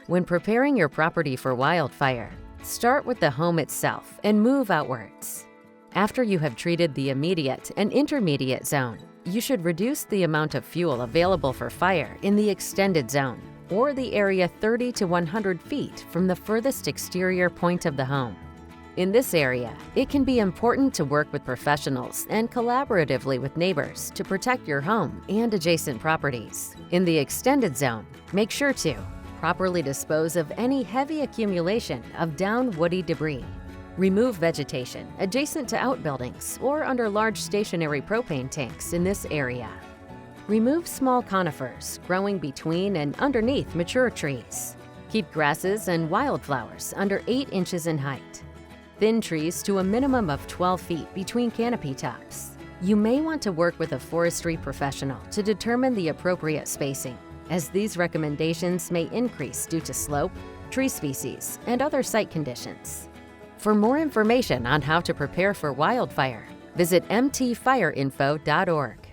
When preparing your property for wildfire, start with the home itself and move outwards. After you have treated the immediate and intermediate zone, you should reduce the amount of fuel available for fire in the extended zone, or the area 30 to 100 feet from the furthest exterior point of the home. In this area, it can be important to work with professionals and collaboratively with neighbors to protect your home and adjacent properties. In the extended zone, make sure to properly dispose of any heavy accumulation of down woody debris. Remove vegetation adjacent to outbuildings or under large stationary propane tanks in this area. Remove small conifers growing between and underneath mature trees. Keep grasses and wildflowers under 8 inches in height. Thin trees to a minimum of 12 feet between canopy tops. You may want to work with a forestry professional to determine the appropriate spacing, as these recommendations may increase due to slope, tree species, and other site conditions. For more information on how to prepare for wildfire, visit mtfireinfo.org.